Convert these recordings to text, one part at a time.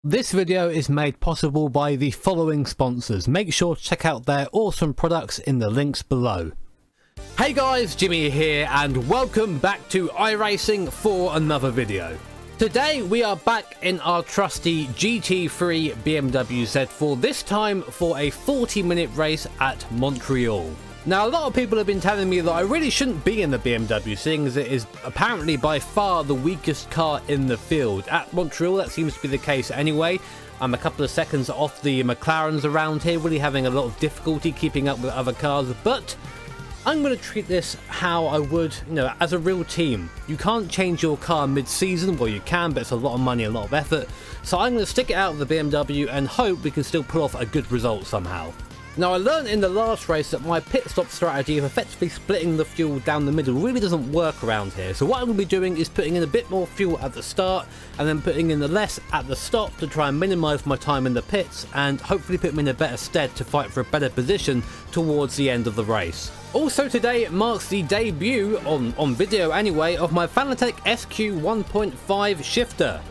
This video is made possible by the following sponsors. Make sure to check out their awesome products in the links below. Hey guys, Jimmy here and welcome back to iRacing for another video. Today we are back in our trusty GT3 BMW Z4, this time for a 40-minute race at Montreal. Now, a lot of people have been telling me that I really shouldn't be in the BMW, seeing as it is apparently by far the weakest car in the field. At Montreal, that seems to be the case anyway. I'm a couple of seconds off the McLarens around here, really having a lot of difficulty keeping up with other cars, but I'm going to treat this how I would, as a real team. You can't change your car mid-season, well you can, but it's a lot of money, a lot of effort. So I'm going to stick it out with the BMW and hope we can still pull off a good result somehow. Now, I learned in the last race that my pit stop strategy of effectively splitting the fuel down the middle really doesn't work around here. So what I'm going to be doing is putting in a bit more fuel at the start and then putting in the less at the stop to try and minimise my time in the pits and hopefully put me in a better stead to fight for a better position towards the end of the race. Also today marks the debut, on video anyway, of my Fanatec SQ 1.5 shifter.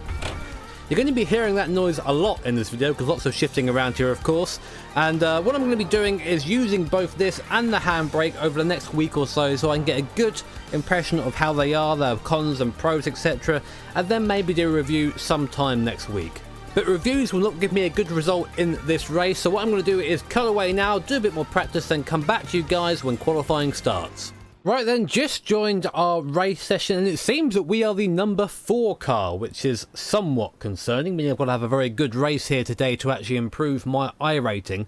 You're going to be hearing that noise a lot in this video because lots of shifting around here, of course. And what I'm going to be doing is using both this and the handbrake over the next week or so I can get a good impression of how they are, their cons and pros, etc. And then maybe do a review sometime next week. But reviews will not give me a good result in this race, so what I'm going to do is cut away now, do a bit more practice, then come back to you guys when qualifying starts. Right then, just joined our race session and it seems that we are the number 4 car, which is somewhat concerning, meaning I've got to have a very good race here today to actually improve my iRating.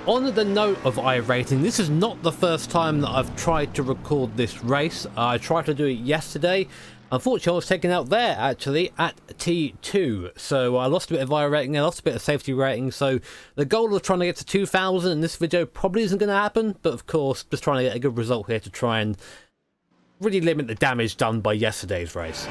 On the note of iRating, this is not the first time that I've tried to record this race. I tried to do it yesterday. Unfortunately, I was taken out there, actually, at T2. So I lost a bit of iRating, I lost a bit of safety rating. So the goal of trying to get to 2,000 in this video probably isn't going to happen. But of course, just trying to get a good result here to try and really limit the damage done by yesterday's race.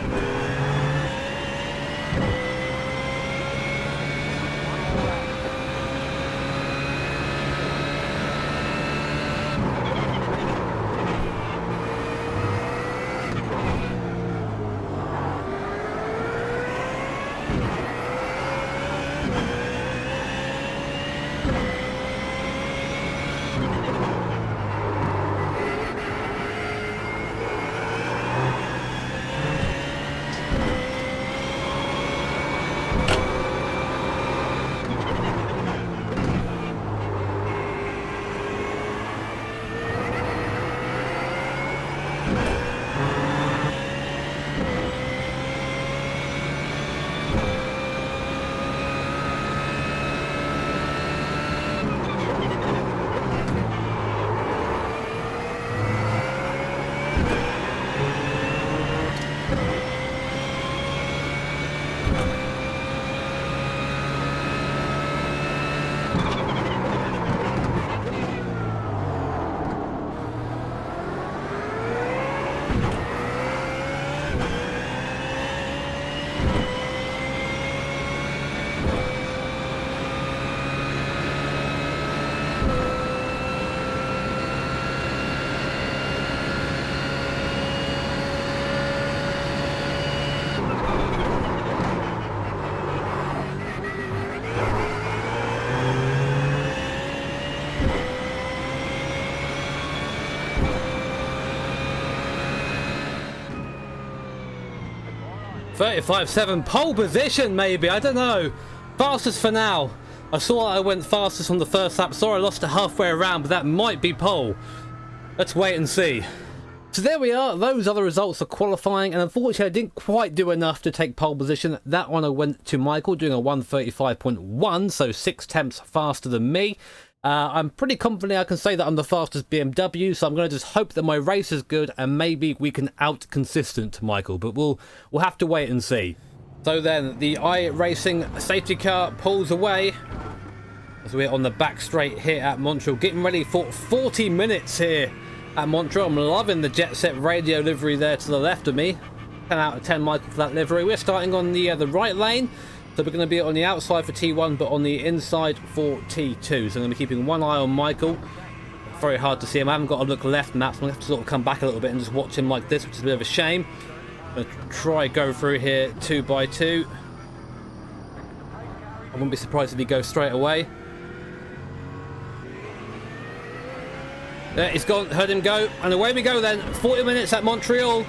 35.7 pole position, maybe, I don't know. Fastest for now. I saw I went fastest on the first lap. Sorry, I lost it halfway around, but that might be pole. Let's wait and see. So there we are. Those are the results of qualifying, and unfortunately I didn't quite do enough to take pole position. That one I went to Michael doing a 1:35.1, so 6 tenths faster than me. I'm pretty confident I can say that I'm the fastest BMW, so I'm going to just hope that my race is good and maybe we can out-consistent Michael, but we'll have to wait and see. So then, the iRacing safety car pulls away as we're on the back straight here at Montreal, getting ready for 40 minutes here at Montreal. I'm loving the Jet Set radio livery there to the left of me. 10 out of 10 Michael for that livery. We're starting on the right lane. So we're going to be on the outside for T1, but on the inside for T2. So I'm going to be keeping one eye on Michael. Very hard to see him. I haven't got a look left map, so I'm going to have to sort of come back a little bit and just watch him like this, which is a bit of a shame. I'm going to try go through here 2 by 2. I wouldn't be surprised if he goes straight away. There, he's gone, heard him go, and away we go then. 40 minutes at Montreal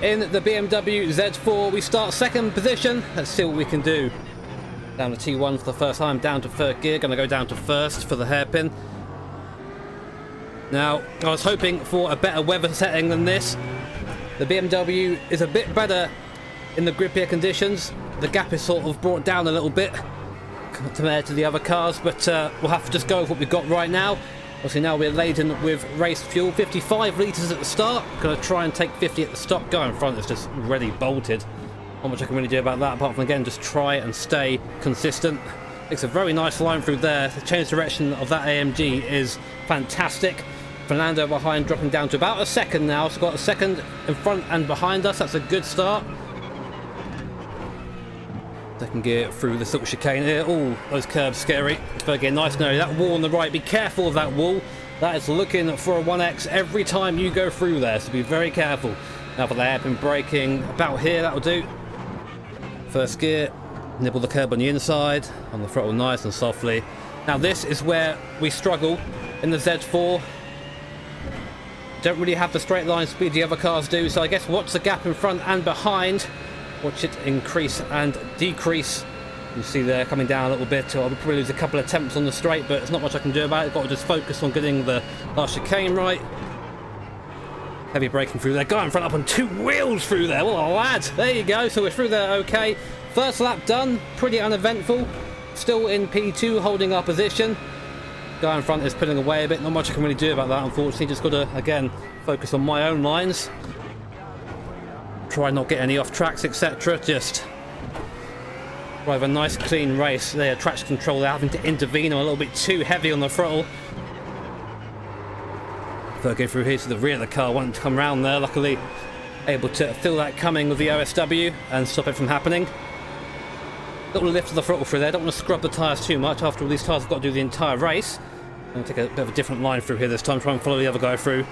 in the BMW Z4. We start second position. Let's see what we can do. Down to T1 for the first time, down to third gear. Going to go down to first for the hairpin. Now, I was hoping for a better weather setting than this. The BMW is a bit better in the grippier conditions. The gap is sort of brought down a little bit compared to the other cars, but we'll have to just go with what we've got right now. Obviously now we're laden with race fuel, 55 litres at the start. Going to try and take 50 at the stop. Guy in front is just ready bolted. Not much I can really do about that, apart from again just try and stay consistent. It's a very nice line through there. The change direction of that AMG is fantastic. Fernando behind, dropping down to about a second now. So got a second in front and behind us. That's a good start. Second gear through this little chicane here. Oh, those curbs scary. Third gear, nice and early. That wall on the right, be careful of that wall. That is looking for a 1X every time you go through there, so be very careful. Now for the hairpin braking, about here, that'll do. First gear, nibble the curb on the inside, on the throttle nice and softly. Now this is where we struggle in the Z4. Don't really have the straight line speed the other cars do, so I guess watch the gap in front and behind. Watch it increase and decrease. You see there coming down a little bit. I'll probably lose a couple of attempts on the straight, but there's not much I can do about it. Got to just focus on getting the last chicane right. Heavy braking through there. Guy in front up on two wheels through there. What a lad. There you go. So we're through there okay. First lap done. Pretty uneventful. Still in P2 holding our position. Guy in front is pulling away a bit. Not much I can really do about that, unfortunately. Just got to, again, focus on my own lines. Try not get any off tracks, etc. Just drive a nice clean race. There, traction control, they're having to intervene. I'm a little bit too heavy on the throttle. Third gear through here to the rear of the car, wanting to come around there. Luckily, able to feel that coming with the OSW and stop it from happening. Little lift of the throttle through there. Don't want to scrub the tyres too much. After all, these tyres have got to do the entire race. I'm going to take a bit of a different line through here this time. Try and follow the other guy through.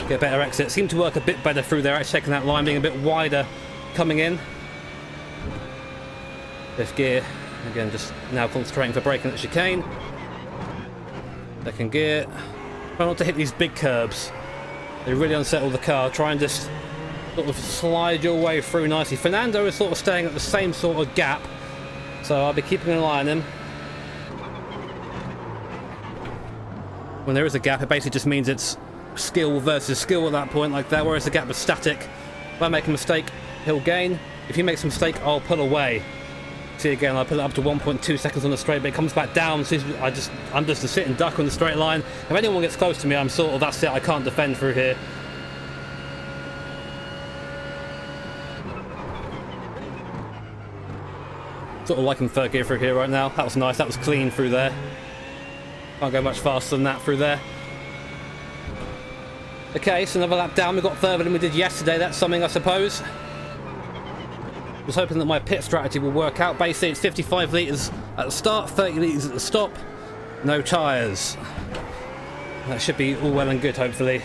Get a better exit. Seemed to work a bit better through there. Actually taking that line, being a bit wider coming in. Fifth gear. Again, just now concentrating for braking at the chicane. Second gear. Try not to hit these big curbs. They really unsettle the car. Try and just sort of slide your way through nicely. Fernando is sort of staying at the same sort of gap, so I'll be keeping an eye on him. When there is a gap, it basically just means it's skill versus skill at that point, like that, whereas the gap is static. If I make a mistake, he'll gain. If he makes a mistake, I'll pull away. See, again, I put it up to 1.2 seconds on the straight, but it comes back down. So I'm just a sit and duck on the straight line. If anyone gets close to me, I'm sort of, that's it, I can't defend through here. Sort of liking third gear through here right now. That was nice, that was clean through there. Can't go much faster than that through there. Okay, so another lap down. We got further than we did yesterday. That's something, I suppose. I was hoping that my pit strategy will work out. Basically, it's 55 litres at the start, 30 litres at the stop. No tyres. That should be all well and good, hopefully.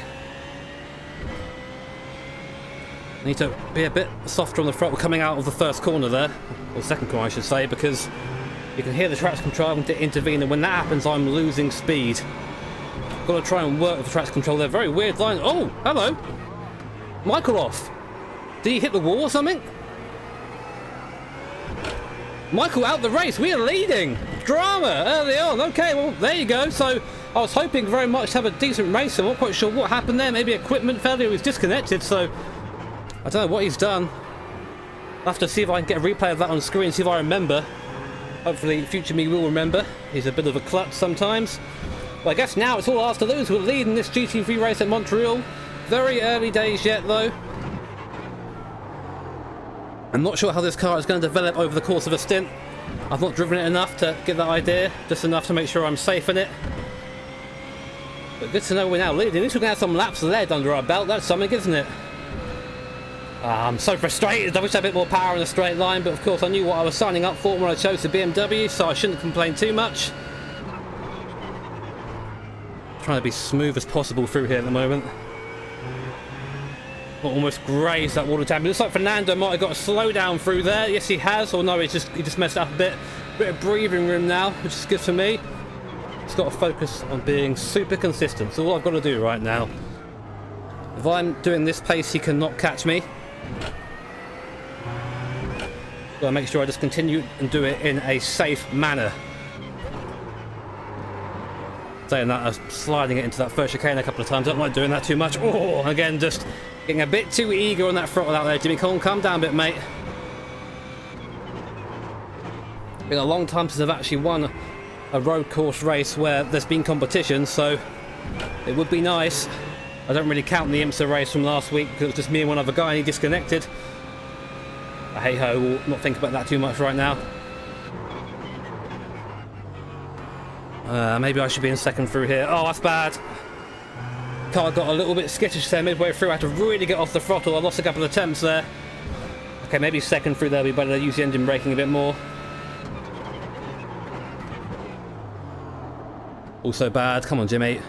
Need to be a bit softer on the throttle coming out of the first corner there. Or second corner, I should say, because you can hear the traction control having to intervene, and when that happens, I'm losing speed. Got to try and work with the traction control there. Very weird line. Oh, hello. Michael off. Did he hit the wall or something? Michael out the race. We are leading. Drama early on. Okay, well, there you go. So I was hoping very much to have a decent race. I'm not quite sure what happened there. Maybe equipment failure. He was disconnected, so I don't know what he's done. I'll have to see if I can get a replay of that on screen, see if I remember. Hopefully future me will remember. He's a bit of a klutz sometimes. Well, I guess now it's all ours to lose. We're leading this GT3 race at Montreal. Very early days yet, though. I'm not sure how this car is going to develop over the course of a stint. I've not driven it enough to get that idea, just enough to make sure I'm safe in it. But good to know we're now leading. At least we're going to have some laps led under our belt. That's something, isn't it? I'm so frustrated. I wish I had a bit more power in the straight line, but of course I knew what I was signing up for when I chose the BMW, so I shouldn't complain too much. Trying to be smooth as possible through here at the moment. Almost grazed that water tank. It looks like Fernando might have got a slowdown through there. Yes, he has. Or no, he just messed up a bit. Bit of breathing room now, which is good for me. Just got to focus on being super consistent. So all I've got to do right now. If I'm doing this pace, he cannot catch me. Got to make sure I just continue and do it in a safe manner. Saying that, I was sliding it into that first chicane a couple of times. I don't like doing that too much. Oh, again, just getting a bit too eager on that throttle out there, Jimmy. Come on, calm down a bit, mate. Been a long time since I've actually won a road course race where there's been competition, so it would be nice. I don't really count the IMSA race from last week because it was just me and one other guy and he disconnected. But hey ho, we'll not think about that too much right now. Maybe I should be in second through here. Oh, that's bad. Car got a little bit skittish there midway through. I had to really get off the throttle. I lost a couple of attempts there. Okay, maybe second through there would be better. Use the engine braking a bit more. Also bad. Come on, Jimmy.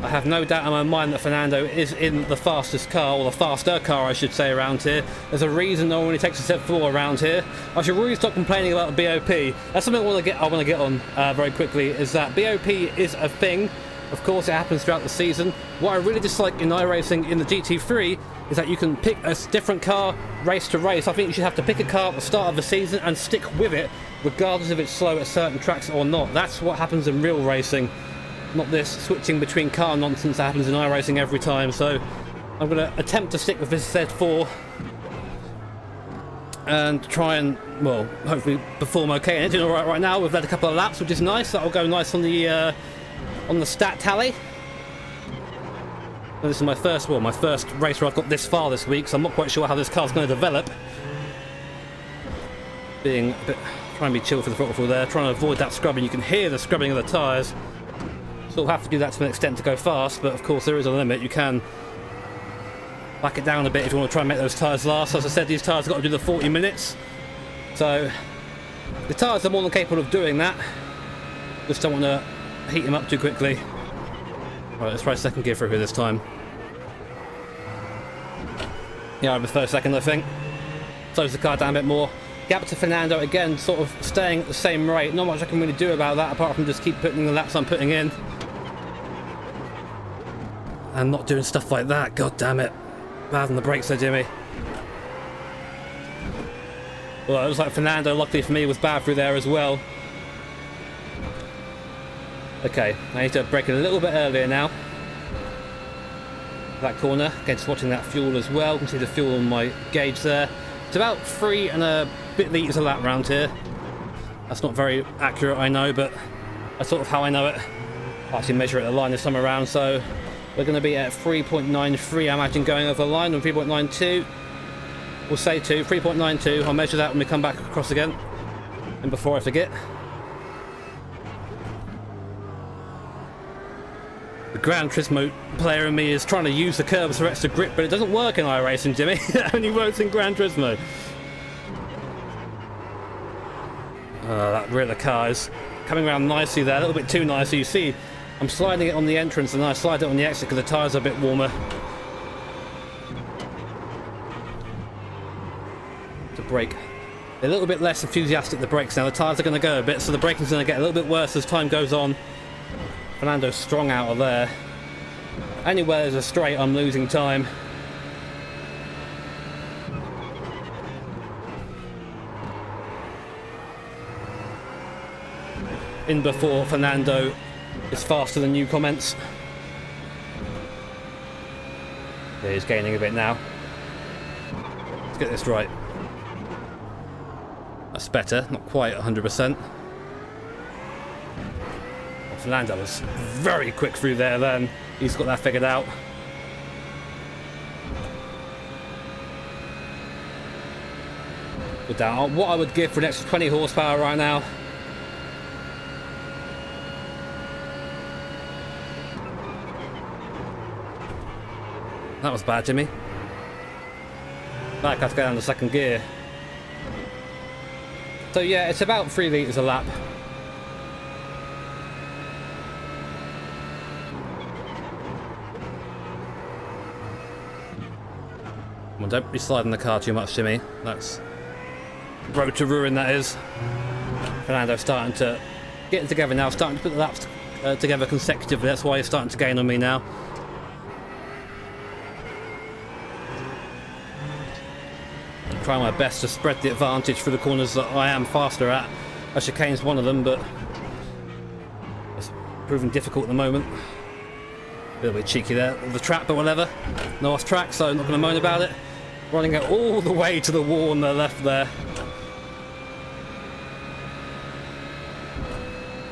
I have no doubt in my mind that Fernando is in the fastest car, or the faster car I should say, around here. There's a reason no one really takes a step forward around here. I should really stop complaining about the BOP. That's something I want to get on very quickly, is that BOP is a thing. Of course it happens throughout the season. What I really dislike in iRacing in the GT3 is that you can pick a different car race to race. I think you should have to pick a car at the start of the season and stick with it, regardless if it's slow at certain tracks or not. That's what happens in real racing. Not this switching between car nonsense that happens in iRacing every time. So I'm going to attempt to stick with this Z4 and try and, well, hopefully perform okay. And it's doing alright right now. We've had a couple of laps, which is nice. That'll go nice on the stat tally. And this is my first race where I've got this far this week, so I'm not quite sure how this car's going to develop. Being a bit, trying to be chill for the throttle there, trying to avoid that scrubbing. You can hear the scrubbing of the tyres. Sort of have to do that to an extent to go fast, but of course there is a limit. You can back it down a bit if you want to try and make those tyres last. As I said, these tyres have got to do the 40 minutes. So the tyres are more than capable of doing that. Just don't want to heat them up too quickly. Right, let's try second gear through here this time. Yeah, I prefer second, I think. Slows the car down a bit more. Gap to Fernando again, sort of staying at the same rate. Not much I can really do about that apart from just keep putting the laps I'm putting in. And not doing stuff like that, god damn it. Bad on the brakes there, Jimmy. Well, it looks like Fernando, luckily for me, was bad through there as well. Okay, I need to brake it a little bit earlier now. That corner, again, just watching that fuel as well. You can see the fuel on my gauge there. It's about 3 and a bit litres a lap round here. That's not very accurate, I know, but that's sort of how I know it. I actually measure it at the line this time around, so we're going to be at 3.93, I imagine, going over the line, on 3.92. We'll say 3.92. I'll measure that when we come back across again. And before I forget. The Gran Turismo player in me is trying to use the curbs for extra grip, but it doesn't work in iRacing, Jimmy. It only works in Gran Turismo. That rear of the car is coming around nicely there, a little bit too nicely. You see, I'm sliding it on the entrance and I slide it on the exit because the tyres are a bit warmer. To brake. A little bit less enthusiastic, the brakes now. The tyres are going to go a bit, so the braking's going to get a little bit worse as time goes on. Fernando's strong out of there. Anywhere there's a straight, I'm losing time. In before Fernando is faster than you comments. Yeah, he's gaining a bit now. Let's get this right. That's better, not quite 100%. Fernando was very quick through there then. He's got that figured out. Good down. What I would give for an extra 20 horsepower right now. That was bad, Jimmy. Back, I have to go down to second gear. So yeah, it's about 3 litres a lap. Come on, don't be sliding the car too much, Jimmy. That's road to ruin, that is. Fernando's starting to get it together now, starting to put the laps together consecutively. That's why he's starting to gain on me now. I'm trying my best to spread the advantage through the corners that I am faster at. A chicane's one of them, but it's proving difficult at the moment. A little bit cheeky there with the trap, but whatever. No off track, so I'm not going to moan about it. Running it all the way to the wall on the left there.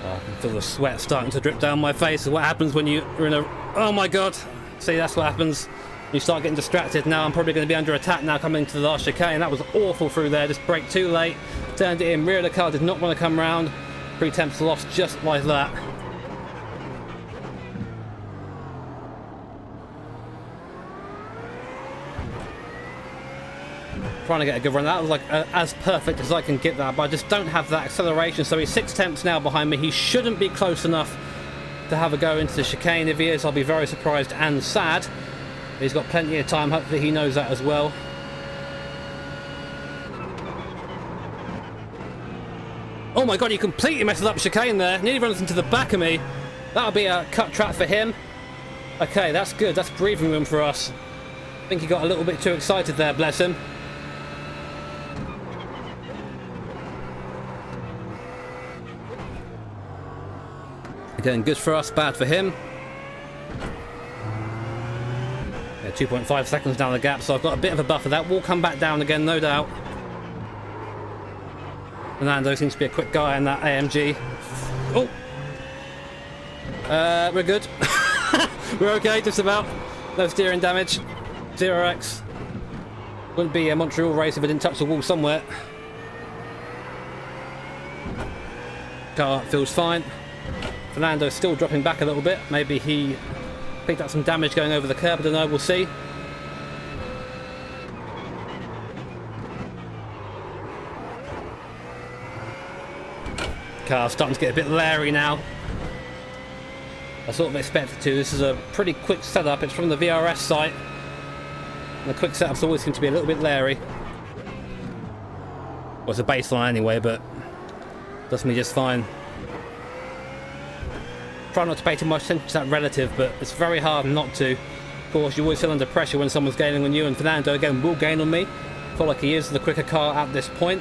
I can feel the sweat starting to drip down my face. What happens when you're in a... Oh my god! See, that's what happens. You start getting distracted. Now I'm probably going to be under attack now coming into the last chicane. That was awful through there. Just braked too late. Turned it in. Rear of the car did not want to come round. 3 tenths lost just like that. Trying to get a good run. That was like as perfect as I can get that, but I just don't have that acceleration. So he's 6 tenths now behind me. He shouldn't be close enough to have a go into the chicane. If he is, I'll be very surprised and sad. He's got plenty of time. Hopefully he knows that as well. Oh my god, he completely messes up chicane there. Nearly runs into the back of me. That'll be a cut track for him. Okay, that's good. That's breathing room for us. I think he got a little bit too excited there, bless him. Again, good for us, bad for him. Yeah, 2.5 seconds down the gap, so I've got a bit of a buffer. That will come back down again, no doubt. Fernando seems to be a quick guy in that AMG. Oh! We're good. We're okay, just about. No steering damage. 0x. Wouldn't be a Montreal race if I didn't touch the wall somewhere. Car feels fine. Fernando's still dropping back a little bit. Maybe he picked up some damage going over the curb. I don't know, we'll see. Car's starting to get a bit leery now. I sort of expected to. This is a pretty quick setup. It's from the VRS site. And the quick setups always seem to be a little bit leery. Well, it's a baseline anyway, but does me just fine. Try not to pay too much attention to that relative, but it's very hard not to. Of course, you always feel under pressure when someone's gaining on you, and Fernando again will gain on me. I feel like he is the quicker car at this point.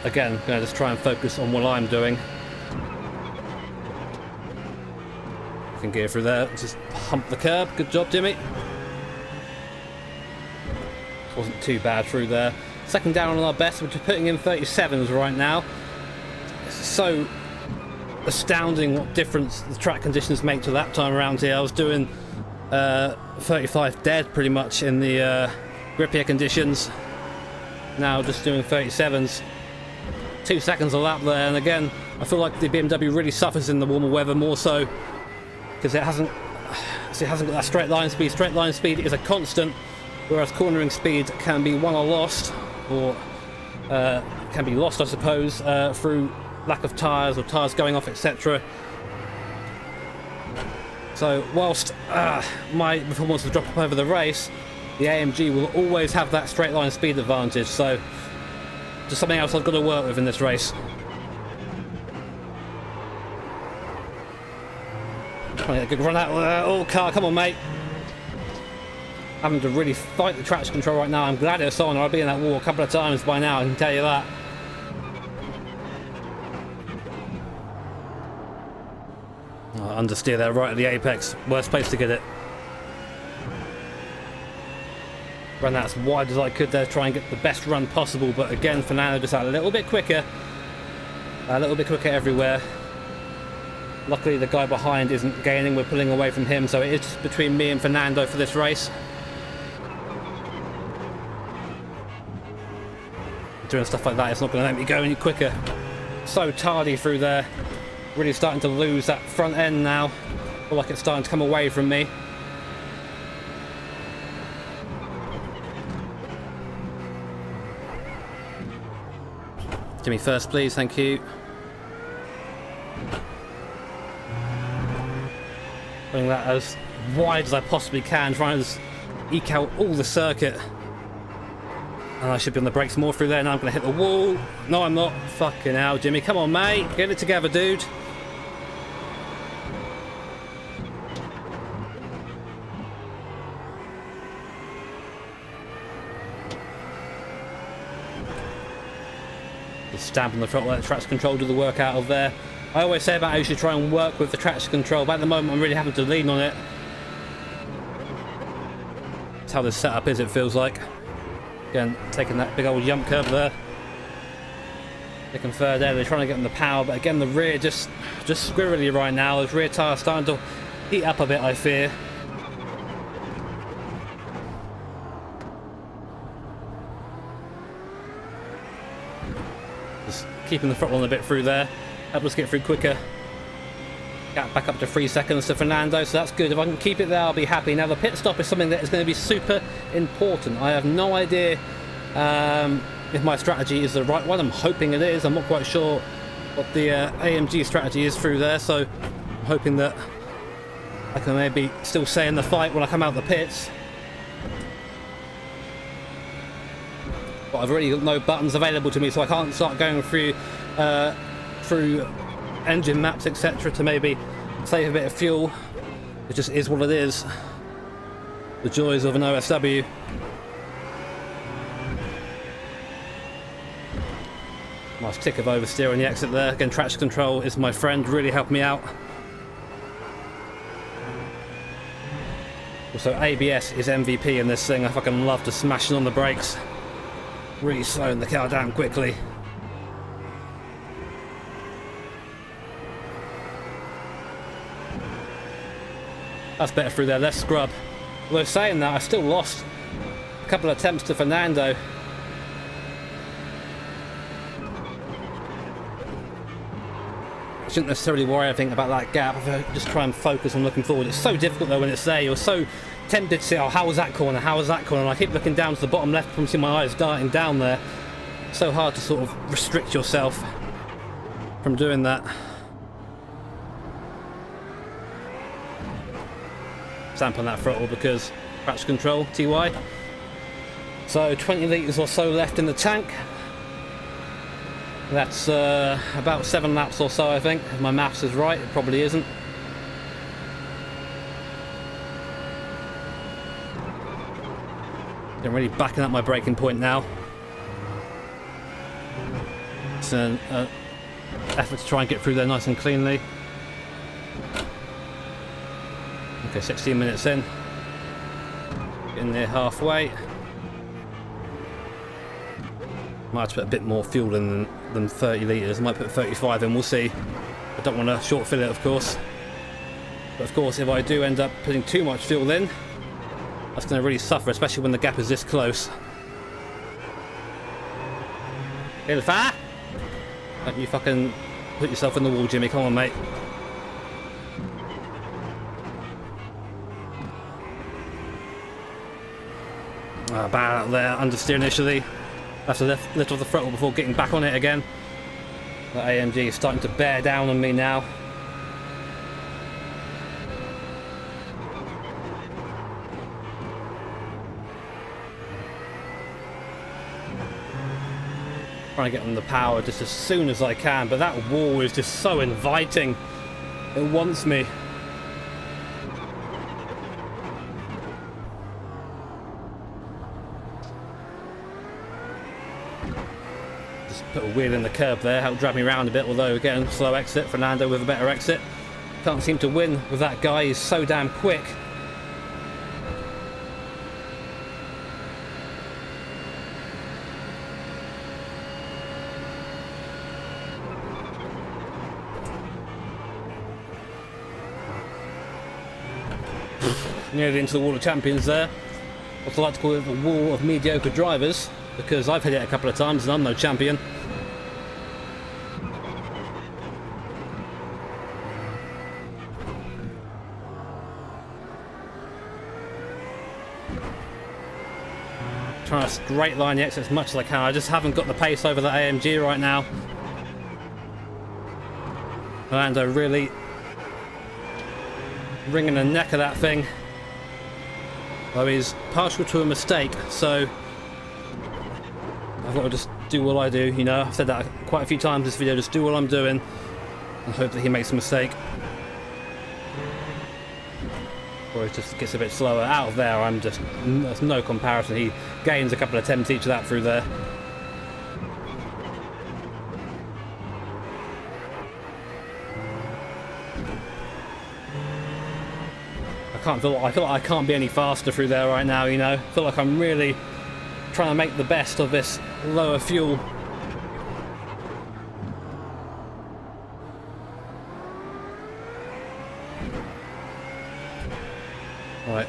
Again, I'm going to just try and focus on what I'm doing. Can get through there, just hump the curb. Good job, Jimmy. Wasn't too bad through there. Second down on our best, which is putting in 37s right now. It's so astounding what difference the track conditions make to that time around here. I was doing 35 dead pretty much in the grippier conditions. Now just doing 37s. 2 seconds a lap there, and again, I feel like the BMW really suffers in the warmer weather more so because it hasn't got that straight line speed. Straight line speed is a constant, whereas cornering speed can be won or lost, or can be lost, I suppose, through lack of tyres or tyres going off, etc. So whilst my performance will drop off over the race, the AMG will always have that straight line speed advantage. So just something else I've got to work with in this race. Trying to get a good run out of the old car. Come on, mate. Having to really fight the traction control right now. I'm glad it's on, or I'd be in that wall a couple of times by now, I can tell you that. Understeer there right at the apex. Worst place to get it. Run that as wide as I could there, try and get the best run possible, but again, Fernando just a little bit quicker. A little bit quicker everywhere. Luckily the guy behind isn't gaining, we're pulling away from him, so it is just between me and Fernando for this race. Doing stuff like that, it's not going to let me go any quicker. So tardy through there. Really starting to lose that front end now. Feel like it's starting to come away from me. Give me first, please, thank you. Putting that as wide as I possibly can, trying to just eke out all the circuit. And I should be on the brakes more through there. Now I'm going to hit the wall. No, I'm not. Fucking hell, Jimmy. Come on, mate. Get it together, dude. Just stamp on the throttle, let the traction control do the work out of there. I always say about how you should try and work with the traction control, but at the moment I'm really having to lean on it. That's how this setup is, it feels like. Again, taking that big old jump curve there. Looking third there, they're trying to get in the power, but again the rear just squirrely right now. Those rear tyres starting to heat up a bit, I fear. Just keeping the throttle on a bit through there. Help us get through quicker. Gap back up to 3 seconds to Fernando, so that's good. If I can keep it there, I'll be happy. Now the pit stop is something that is going to be super important. I have no idea if my strategy is the right one. I'm hoping it is. I'm not quite sure what the AMG strategy is through there, so I'm hoping that I can maybe still stay in the fight when I come out the pits. But I've already got no buttons available to me, so I can't start going through engine maps, etc., to maybe save a bit of fuel. It just is what it is. The joys of an OSW. Nice tick of oversteer on the exit there. Again, traction control is my friend, really helped me out. Also, ABS is MVP in this thing. I fucking love to smash it on the brakes. Really slowing the car down quickly. That's better through there, less scrub. Although saying that, I still lost a couple of attempts to Fernando. I shouldn't necessarily worry, I think, about that gap. I just try and focus on looking forward. It's so difficult though when it's there. You're so tempted to say, oh, how was that corner? How was that corner? And I keep looking down to the bottom left from seeing my eyes darting down there. It's so hard to sort of restrict yourself from doing that. Stamp on that throttle because traction control, TY. So 20 litres or so left in the tank. That's about 7 laps or so, I think. If my maths is right, it probably isn't. I'm really backing up my braking point now. It's an effort to try and get through there nice and cleanly. Okay, 16 minutes in. Getting near halfway. Might have to put a bit more fuel in than 30 litres. I might put 35 in, we'll see. I don't want to short fill it, of course. But of course, if I do end up putting too much fuel in, that's going to really suffer, especially when the gap is this close. Ilfa! Don't you fucking put yourself in the wall, Jimmy. Come on, mate. Bad out there, understeer initially. Have to lift off the throttle before getting back on it again. The AMG is starting to bear down on me now. Trying to get on the power just as soon as I can, but that wall is just so inviting. It wants me. Put a wheel in the curb there, helped drag me around a bit, although again, slow exit. Fernando with a better exit. Can't seem to win with that guy, he's so damn quick. Nearly into the wall of champions there. What I like to call it the wall of mediocre drivers, because I've hit it a couple of times and I'm no champion. Trying to straight line the exit as much as I can. I just haven't got the pace over the AMG right now. Fernando really wringing the neck of that thing. Though he's partial to a mistake, so I've got to just do what I do, you know. I've said that quite a few times in this video, just do what I'm doing and hope that he makes a mistake. Or it just gets a bit slower. Out of there, there's no comparison. He gains a couple of attempts each of that through there. I feel like I can't be any faster through there right now, you know. I feel like I'm really trying to make the best of this lower fuel. Right,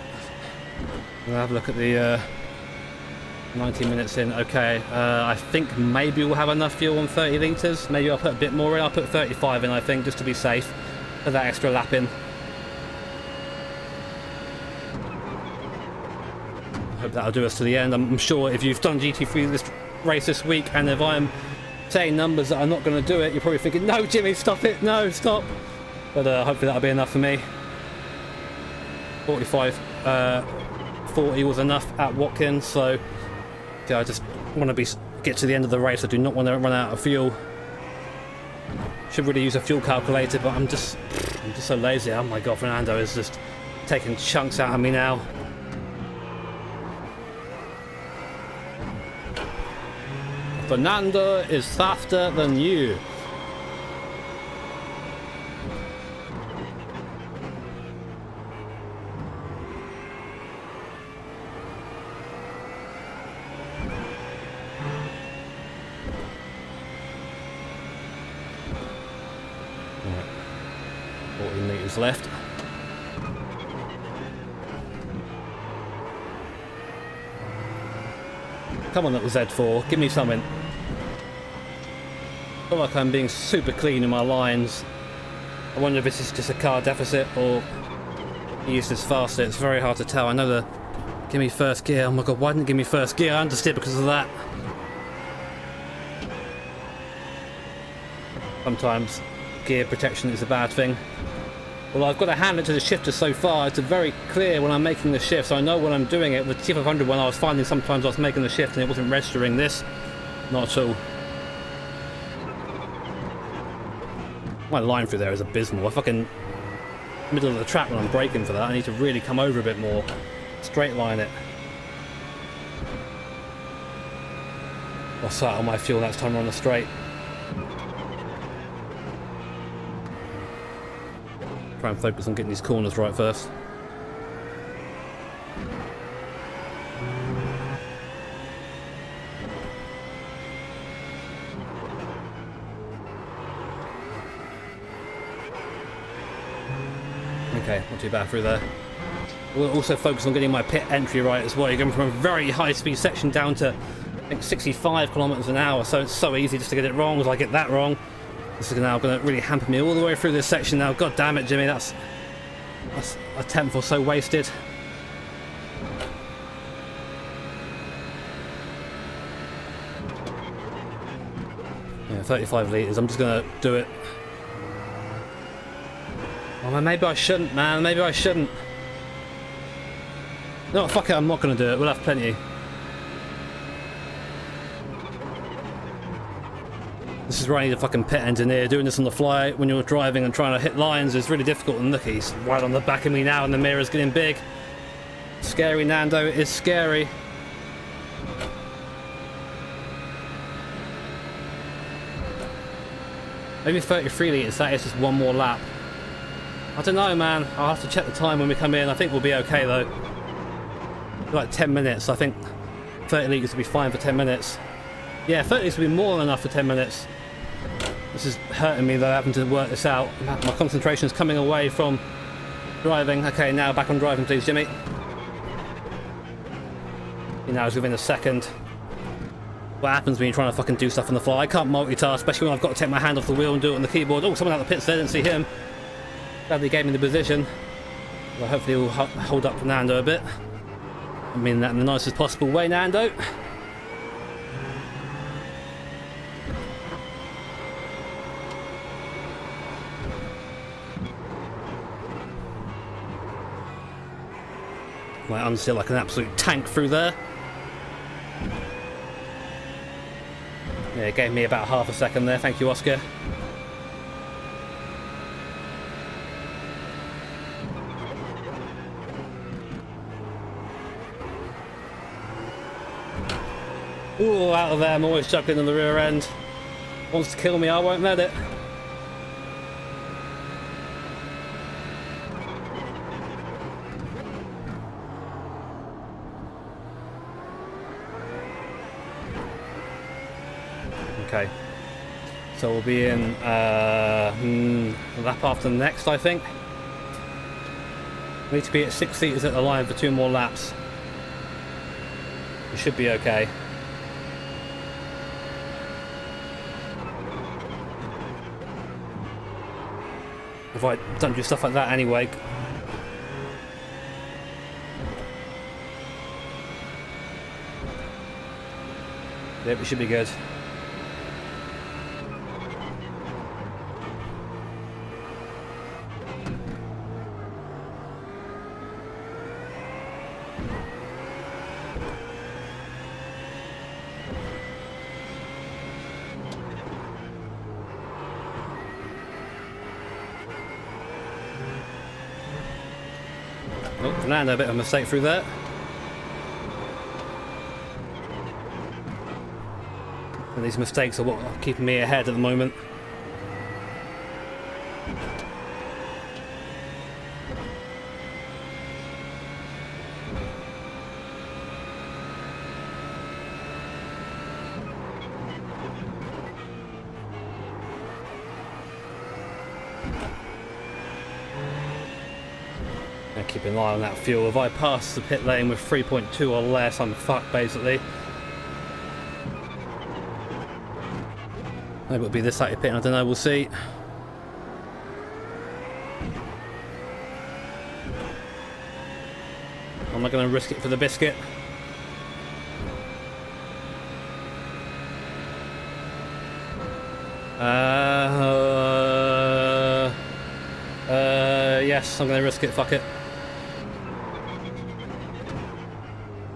we'll have a look at the 19 minutes in. Okay, I think maybe we'll have enough fuel on 30 litres. Maybe I'll put a bit more in. I'll put 35 in, I think, just to be safe. Put that extra lap in. Hope that'll do us to the end. I'm sure if you've done GT3 this race this week, and if I'm saying numbers that are not going to do it, you're probably thinking, no, Jimmy, stop it, no, stop. But hopefully that'll be enough for me. 45, 40 was enough at Watkins, so yeah, I just want to get to the end of the race. I do not want to run out of fuel. Should really use a fuel calculator, but I'm just so lazy. Oh my god, Fernando is just taking chunks out of me now. Fernando is faster than you. Right. 40 meters left. Come on, little Z4, give me something. I feel like I'm being super clean in my lines. I wonder if this is just a car deficit or he used this faster. It's very hard to tell. I know the give me first gear. Oh my god, why didn't it give me first gear? I understood because of that. Sometimes gear protection is a bad thing. Well, I've got to hand it to the shifter so far. It's very clear when I'm making the shift, so I know when I'm doing it. With T500 when I was finding sometimes I was making the shift and it wasn't registering this. Not at all. My line through there is abysmal. I fucking middle of the track when I'm braking for that. I need to really come over a bit more. Straight line it. I'll start on my fuel next time on the straight. Try and focus on getting these corners right first. Okay, not too bad through there. We'll also focus on getting my pit entry right as well. You're going from a very high speed section down to, I think, 65 kilometers an hour, so it's so easy just to get it wrong. As I get that wrong, this is now going to really hamper me all the way through this section now. God damn it, Jimmy, that's a tenth or so wasted. Yeah, 35 litres, I'm just going to do it. Oh man, maybe I shouldn't, man, maybe I shouldn't. No, fuck it, I'm not going to do it, we'll have plenty. This is where I need a fucking pit engineer. Doing this on the fly when you're driving and trying to hit lines is really difficult. And look, he's right on the back of me now and the mirror's getting big. Scary, Nando, it is scary. Maybe 33 litres, that is just one more lap. I don't know, man. I'll have to check the time when we come in. I think we'll be okay though. Like 10 minutes, I think 30 litres will be fine for 10 minutes. Yeah, 30 litres will be more than enough for 10 minutes. This is hurting me though, having to work this out. My concentration is coming away from driving. Okay, now back on driving please, Jimmy. You know, it's within a second. What happens when you're trying to fucking do stuff on the fly? I can't multitask, especially when I've got to take my hand off the wheel and do it on the keyboard. Oh, someone out the pits there, didn't see him. Glad they gave me the position. Well, hopefully we'll hold up Fernando a bit. I mean that in the nicest possible way, Nando. Might unseal like an absolute tank through there. Yeah, it gave me about half a second there. Thank you, Oscar. Ooh, out of there. I'm always juggling on the rear end. Wants to kill me, I won't let it. Okay, so we'll be in a lap after the next, I think. We need to be at 6 seaters at the line for 2 more laps. We should be okay. If I don't do stuff like that anyway. Yep, we should be good. Oh, Fernando, a bit of a mistake through there. And these mistakes are what are keeping me ahead at the moment. And keep an eye on that fuel. If I pass the pit lane with 3.2 or less, I'm fucked basically. Maybe it'll be this side of pit, I don't know, we'll see. I'm not going to risk it for the biscuit. Yes, I'm going to risk it, fuck it.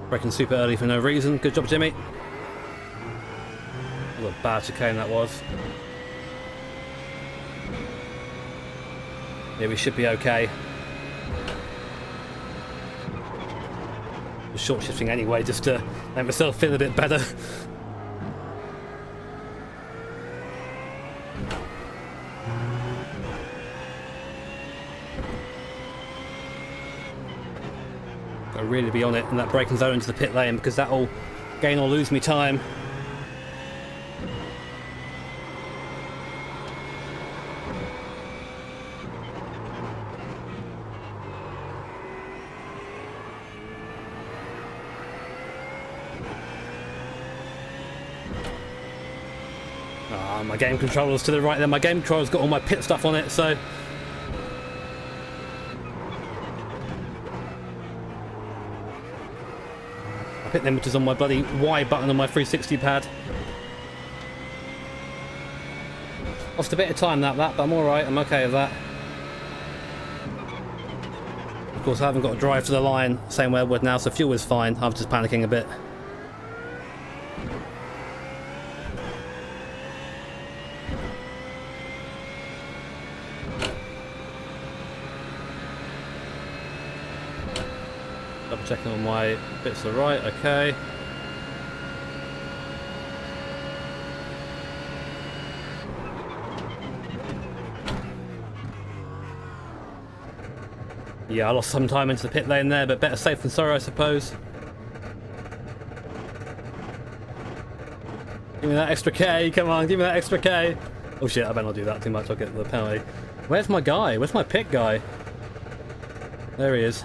Braking super early for no reason. Good job, Jimmy. What a bad chicane that was. Yeah, we should be okay. I'm short shifting anyway, just to make myself feel a bit better. Gotta really be on it in that braking zone into the pit lane, because that'll gain or lose me time. My game controller's to the right there. My game controller's got all my pit stuff on it, so... My pit limiter's on my bloody Y button on my 360 pad. Lost a bit of time that lap, but I'm alright. I'm okay with that. Of course, I haven't got to drive to the line same way I would now, so fuel is fine. I'm just panicking a bit. Checking on my bits are right, okay. Yeah, I lost some time into the pit lane there, but better safe than sorry, I suppose. Give me that extra K, come on, give me that extra K. Oh shit, I better not do that too much, I'll get the penalty. Where's my guy? Where's my pit guy? There he is.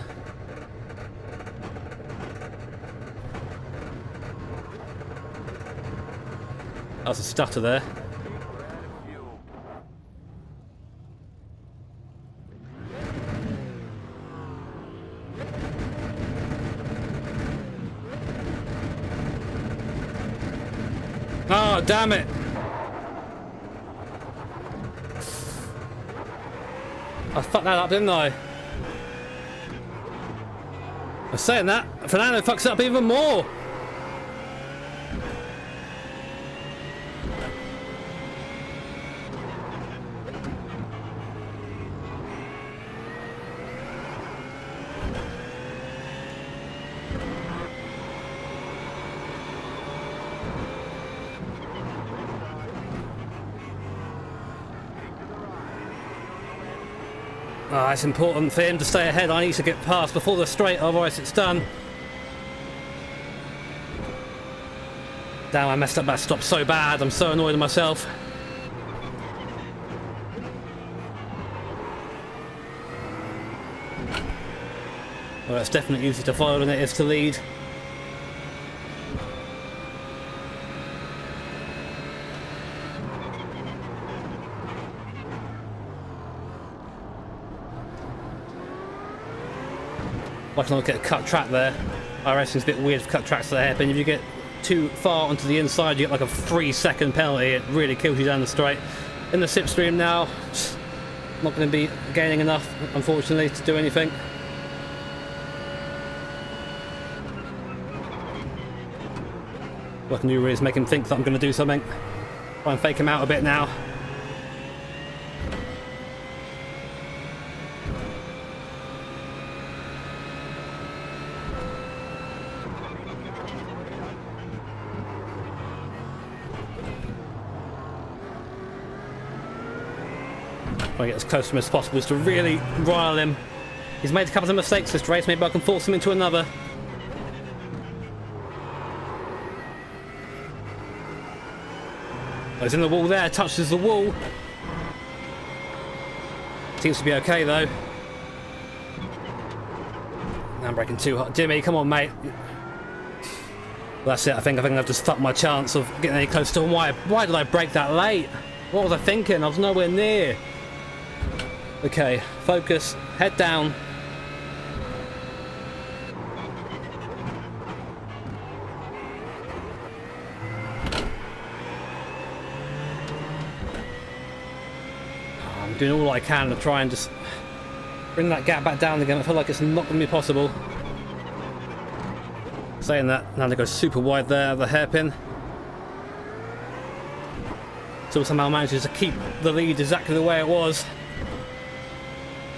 That was a stutter there. Oh, damn it! I fucked that up, didn't I? I'm saying that, Fernando fucks up even more. It's important for him to stay ahead. I need to get past before the straight, otherwise it's done. Damn, I messed up that stop so bad. I'm so annoyed at myself. Well, it's definitely easier to follow than it is to lead. I can get a cut track there. iRacing's a bit weird for cut tracks to the hairpin. If you get too far onto the inside, you get like a 3-second penalty. It really kills you down the straight. In the slipstream now, not going to be gaining enough, unfortunately, to do anything. What I can do really is make him think that I'm going to do something. Try and fake him out a bit now. Try to get as close to him as possible, just to really rile him. He's made a couple of mistakes this race, maybe I can force him into another. Oh, he's in the wall there, touches the wall. Seems to be okay though. Now I'm braking too hard. Jimmy, come on mate. Well, that's it, I think I've just fucked my chance of getting any closer to him. Why did I brake that late? What was I thinking? I was nowhere near. Okay, focus, head down. I'm doing all I can to try and just bring that gap back down again. I feel like it's not going to be possible. Saying that, now they go super wide there, the hairpin. Still somehow manages to keep the lead exactly the way it was.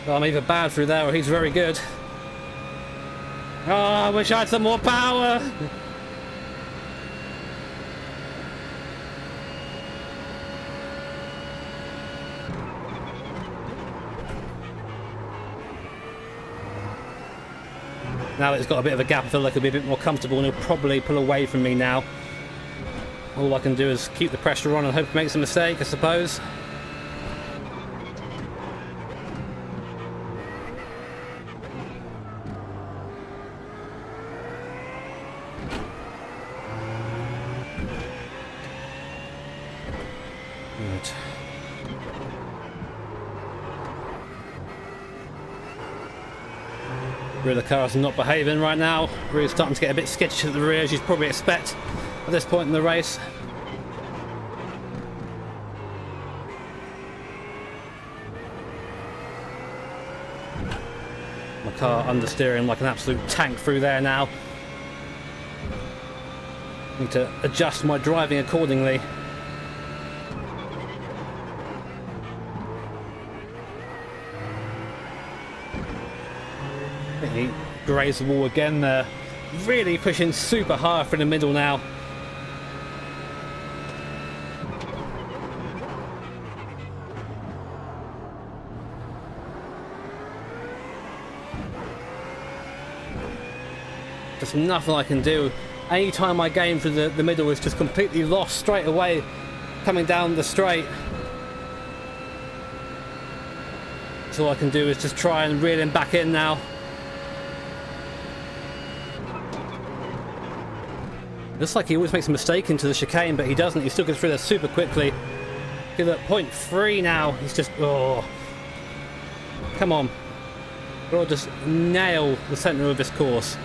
Well, I'm either bad through there or he's very good. Oh, I wish I had some more power! Now that it's got a bit of a gap, I feel like he'll be a bit more comfortable and he'll probably pull away from me now. All I can do is keep the pressure on and hope he makes a mistake, I suppose. Right. Rear of the car's not behaving right now. Really starting to get a bit sketchy at the rear, as you'd probably expect at this point in the race. My car understeering like an absolute tank through there now. Need to adjust my driving accordingly. He grazed the wall again there. Really pushing super hard for the middle now. There's nothing I can do. Any time I gain through the middle is just completely lost straight away coming down the straight. So all I can do is just try and reel him back in now. Looks like he always makes a mistake into the chicane, but he doesn't. He still gets through there super quickly. Look at 0.3 now. He's just... oh. Come on. We'll just nail the centre of this course.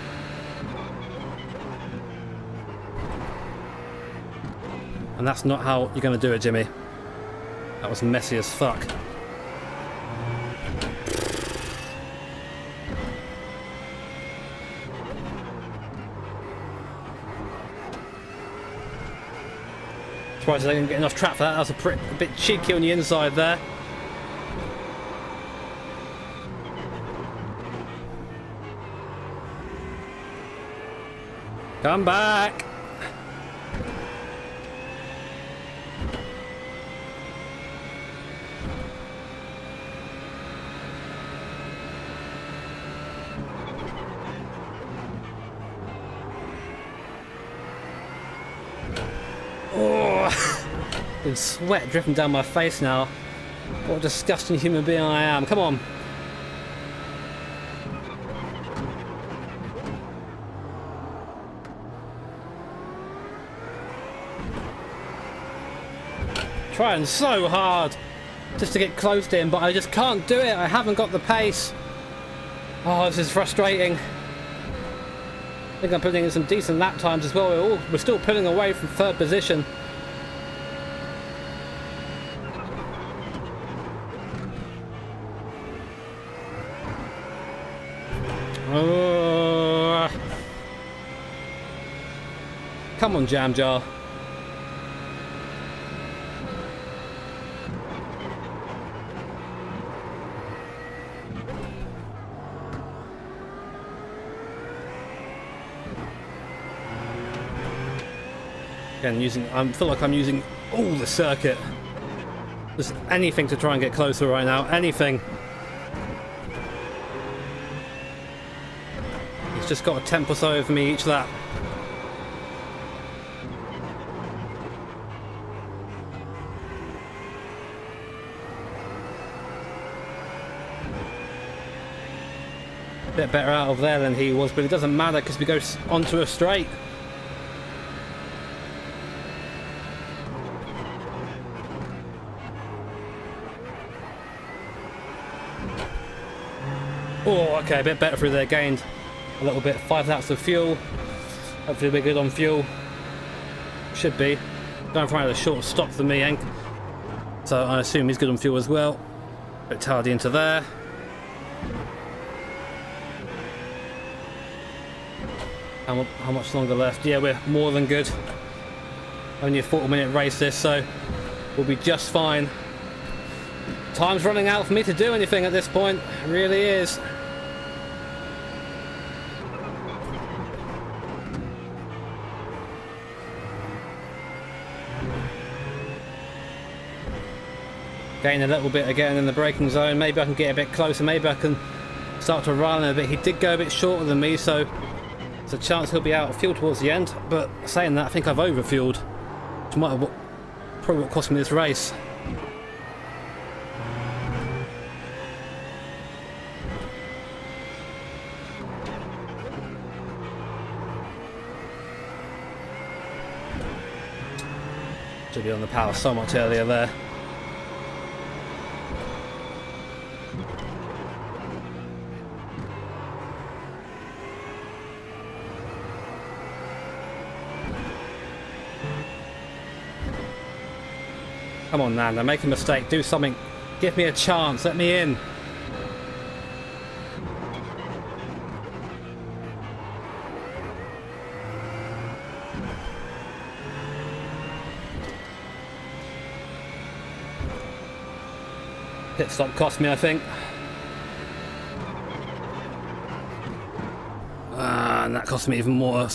And that's not how you're going to do it, Jimmy. That was messy as fuck. Surprised they didn't get enough track for that. That was a bit cheeky on the inside there. Come back! Oh, there's sweat dripping down my face now. What a disgusting human being I am. Come on. Trying so hard just to get close to him, but I just can't do it. I haven't got the pace. Oh, this is frustrating. I think I'm putting in some decent lap times as well. We're still pulling away from third position. Come on, Jam Jar. Again, I feel like I'm using all the circuit. Just anything to try and get closer right now. Anything. He's just got a tenth or so over me each lap. Bit better out of there than he was, but it doesn't matter because we go onto a straight. Oh, okay, a bit better through there, gained a little bit. 5 laps of fuel. Hopefully we're good on fuel. Should be. Going for a short stop for me, Hank. So I assume he's good on fuel as well. Bit tardy into there. How much longer left? Yeah, we're more than good. Only a 40-minute race this, so we'll be just fine. Time's running out for me to do anything at this point. It really is. Gain a little bit again in the braking zone. Maybe I can get a bit closer. Maybe I can start to run a bit. He did go a bit shorter than me, so there's a chance he'll be out of fuel towards the end. But saying that, I think I've overfueled, which might have probably what cost me this race. Should be on the power so much earlier there. Come on, Nando, make a mistake, do something. Give me a chance, let me in. Pit stop cost me, I think. And that cost me even more.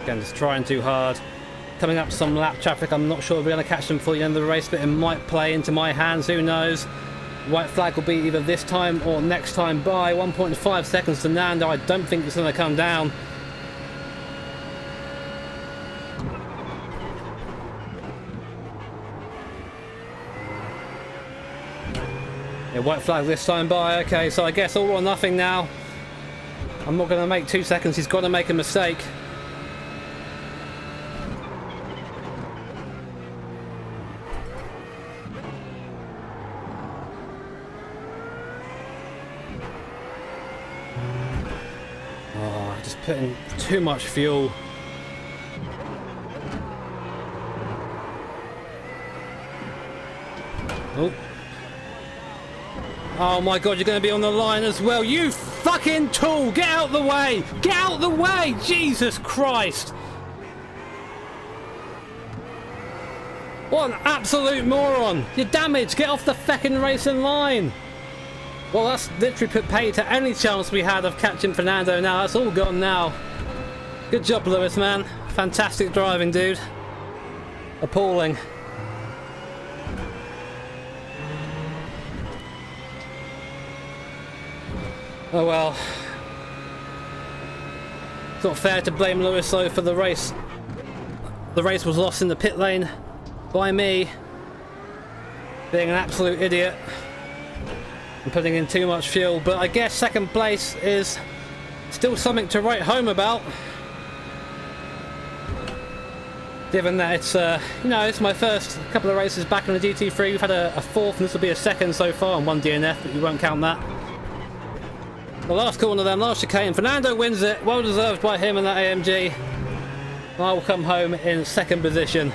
Again, just trying too hard. Coming up to some lap traffic, I'm not sure if we're going to catch them before the end of the race, but it might play into my hands, who knows. White flag will be either this time or next time by. 1.5 seconds to Nando. I don't think it's going to come down. Yeah, white flag this time by. Okay, so I guess all or nothing now. I'm not going to make 2 seconds. He's got to make a mistake. Putting too much fuel. Oh. Oh my god, you're going to be on the line as well. You fucking tool! Get out the way! Get out the way! Jesus Christ! What an absolute moron! You're damaged! Get off the feckin' racing line! Well, that's literally put pay to any chance we had of catching Fernando now. That's all gone now. Good job, Lewis, man. Fantastic driving, dude. Appalling. Oh well. It's not fair to blame Lewis though for the race. The race was lost in the pit lane by me being an absolute idiot and putting in too much fuel, but I guess second place is still something to write home about, given that it's you know, it's my first couple of races back in the GT3. We've had a fourth and this will be a second so far and one DNF, but you won't count that. The last corner then, last chicane, Fernando wins it, well deserved by him and that AMG. I will come home in second position.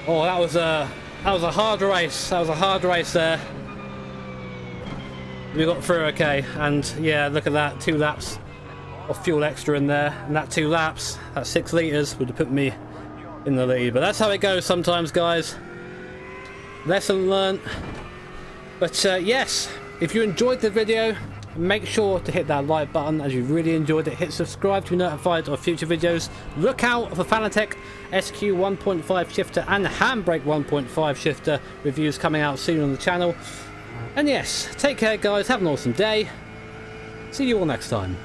Oh, that was a hard race. That was a hard race there. We got through okay, and yeah, look at that, 2 laps of fuel extra in there, and that 2 laps, that 6 litres would have put me in the lead. But that's how it goes sometimes, guys. Lesson learned. But yes, if you enjoyed the video, make sure to hit that like button as you really enjoyed it. Hit subscribe to be notified of future videos. Look out for Fanatec SQ 1.5 shifter and Handbrake 1.5 shifter reviews coming out soon on the channel. And yes, take care guys, have an awesome day. See you all next time.